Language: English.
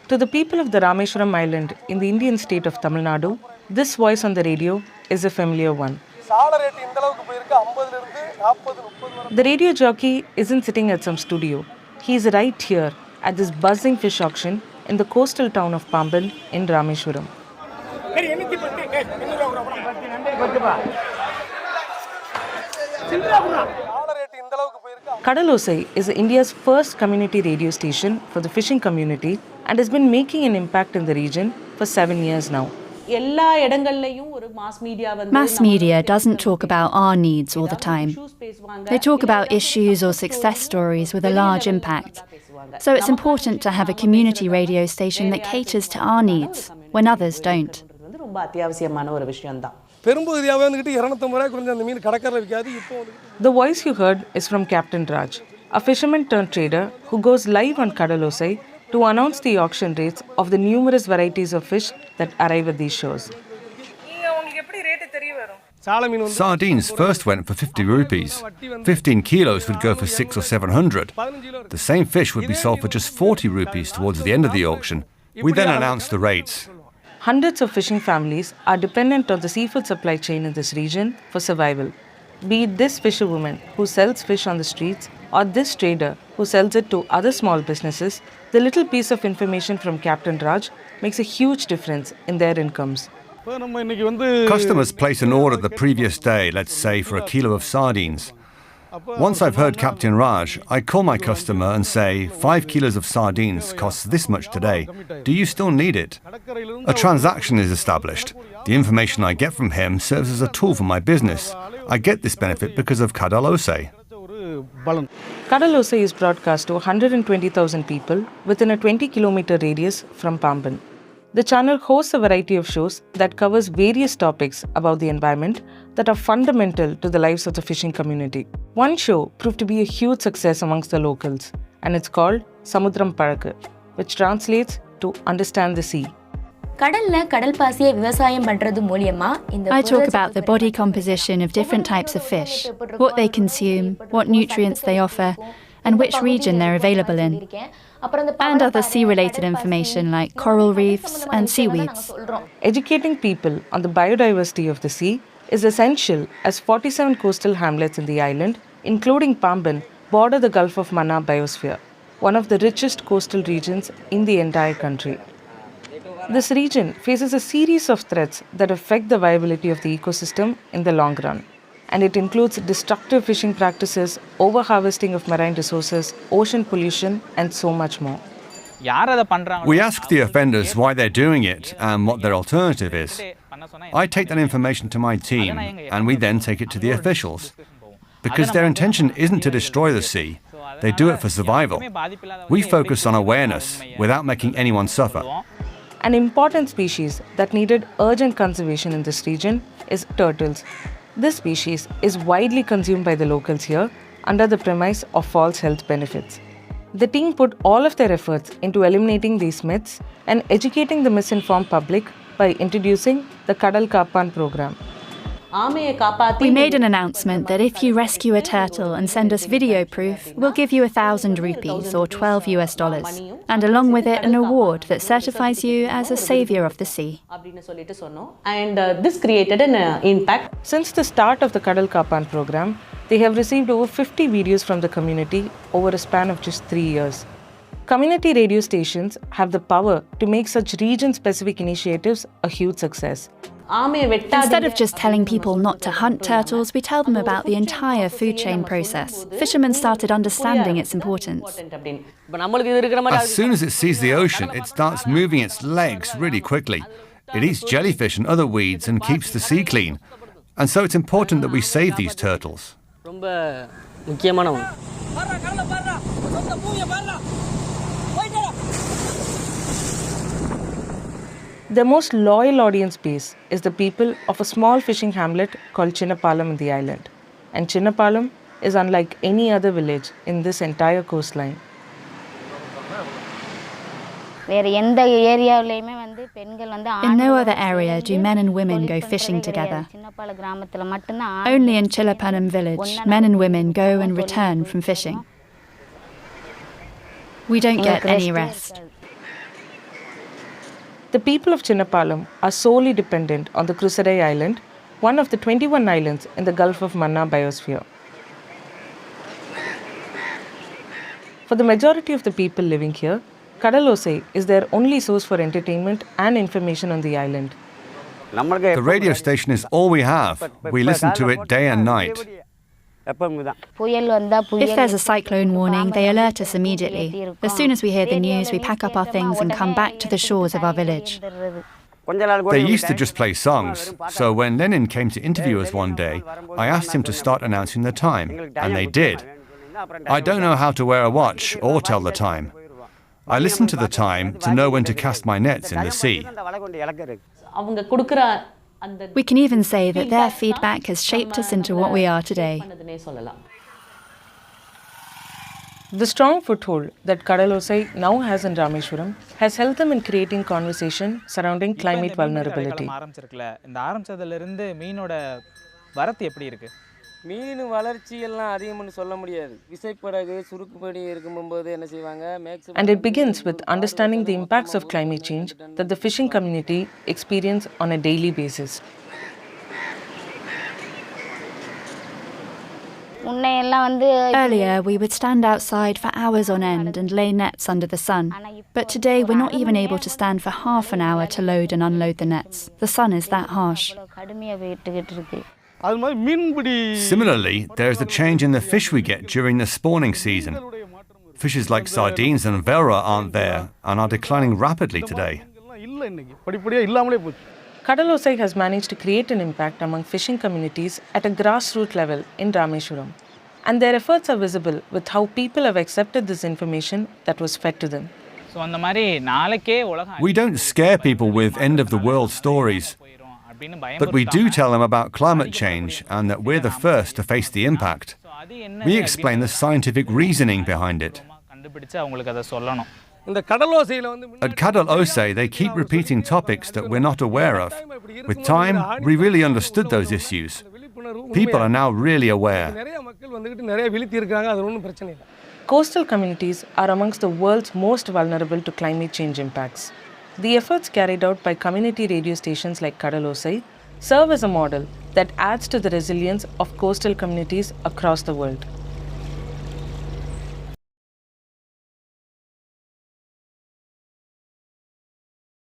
To the people of the Rameshwaram Island in the Indian state of Tamil Nadu, this voice on the radio is a familiar one. The radio jockey isn't sitting at some studio. He is right here at this buzzing fish auction in the coastal town of Pamban in Rameshwaram. Kadalosai is India's first community radio station for the fishing community and has been making an impact in the region for 7 years now. Mass media doesn't talk about our needs all the time. They talk about issues or success stories with a large impact. So it's important to have a community radio station that caters to our needs when others don't. The voice you heard is from Captain Raj, a fisherman turned trader who goes live on Kadalosai to announce the auction rates of the numerous varieties of fish that arrive at these shows. Sardines first went for 50 rupees. 15 kilos would go for 600 or 700. The same fish would be sold for just 40 rupees towards the end of the auction. We then announced the rates. Hundreds of fishing families are dependent on the seafood supply chain in this region for survival. Be it this fisherwoman who sells fish on the streets or this trader who sells it to other small businesses, the little piece of information from Captain Raj makes a huge difference in their incomes. Customers place an order the previous day, let's say for a kilo of sardines. Once I've heard Captain Raj, I call my customer and say, 5 kilos of sardines costs this much today. Do you still need it? A transaction is established. The information I get from him serves as a tool for my business. I get this benefit because of Kadalosai. Kadalosai is broadcast to 120,000 people within a 20-kilometer radius from Pamban. The channel hosts a variety of shows that covers various topics about the environment that are fundamental to the lives of the fishing community. One show proved to be a huge success amongst the locals, and it's called Samudram Palakku, which translates to Understand the Sea. I talk about the body composition of different types of fish, what they consume, what nutrients they offer, and which region they're available in, and other sea-related information like coral reefs and seaweeds. Educating people on the biodiversity of the sea is essential as 47 coastal hamlets in the island, including Pamban, border the Gulf of Mannar biosphere, one of the richest coastal regions in the entire country. This region faces a series of threats that affect the viability of the ecosystem in the long run. And it includes destructive fishing practices, overharvesting of marine resources, ocean pollution, and so much more. We ask the offenders why they're doing it and what their alternative is. I take that information to my team and we then take it to the officials. Because their intention isn't to destroy the sea, they do it for survival. We focus on awareness without making anyone suffer. An important species that needed urgent conservation in this region is turtles. This species is widely consumed by the locals here under the premise of false health benefits. The team put all of their efforts into eliminating these myths and educating the misinformed public by introducing the Kadal Kaapan program. We made an announcement that if you rescue a turtle and send us video proof, we'll give you 1,000 rupees or $12, and along with it an award that certifies you as a savior of the sea. And this created an impact. Since the start of the Kadal Kaapan program, they have received over 50 videos from the community over a span of just 3 years. Community radio stations have the power to make such region-specific initiatives a huge success. Instead of just telling people not to hunt turtles, we tell them about the entire food chain process. Fishermen started understanding its importance. As soon as it sees the ocean, it starts moving its legs really quickly. It eats jellyfish and other weeds and keeps the sea clean. And so it's important that we save these turtles. Their most loyal audience base is the people of a small fishing hamlet called Chinnapalam in the island. And Chinnapalam is unlike any other village in this entire coastline. In no other area do men and women go fishing together. Only in Chillapanam village, men and women go and return from fishing. We don't get any rest. The people of Chinnapalam are solely dependent on the Crusadai Island, one of the 21 islands in the Gulf of Mannar biosphere. For the majority of the people living here, Kadalosai is their only source for entertainment and information on the island. The radio station is all we have. We listen to it day and night. If there's a cyclone warning, they alert us immediately. As soon as we hear the news, we pack up our things and come back to the shores of our village. They used to just play songs, so when Lenin came to interview us one day, I asked him to start announcing the time, and they did. I don't know how to wear a watch or tell the time. I listen to the time to know when to cast my nets in the sea. We can even say that their feedback has shaped us into what we are today. The strong foothold that Kadalosai now has in Rameshwaram has helped them in creating conversation surrounding climate vulnerability. மீன் வளர்ச்சி எல்லாம் அதிகம்னு சொல்ல முடியாது விசைப்படகு சுருக்குப்படி இருக்கும்போது என்ன செய்வாங்க And it begins with understanding the impacts of climate change that the fishing community experience on a daily basis. Earlier, we would stand outside for hours on end and lay nets under the sun. But today, we're not even able to stand for half an hour to load and unload the nets. The sun is that harsh. Similarly, there is a change in the fish we get during the spawning season. Fishes like sardines and velra aren't there and are declining rapidly today. Kadalosai has managed to create an impact among fishing communities at a grassroots level in Rameshwaram. And their efforts are visible with how people have accepted this information that was fed to them. We don't scare people with end-of-the-world stories. But we do tell them about climate change and that we're the first to face the impact. We explain the scientific reasoning behind it. At Kadalosai, they keep repeating topics that we're not aware of. With time, we really understood those issues. People are now really aware. Coastal communities are amongst the world's most vulnerable to climate change impacts. The efforts carried out by community radio stations like Kadalosai serve as a model that adds to the resilience of coastal communities across the world.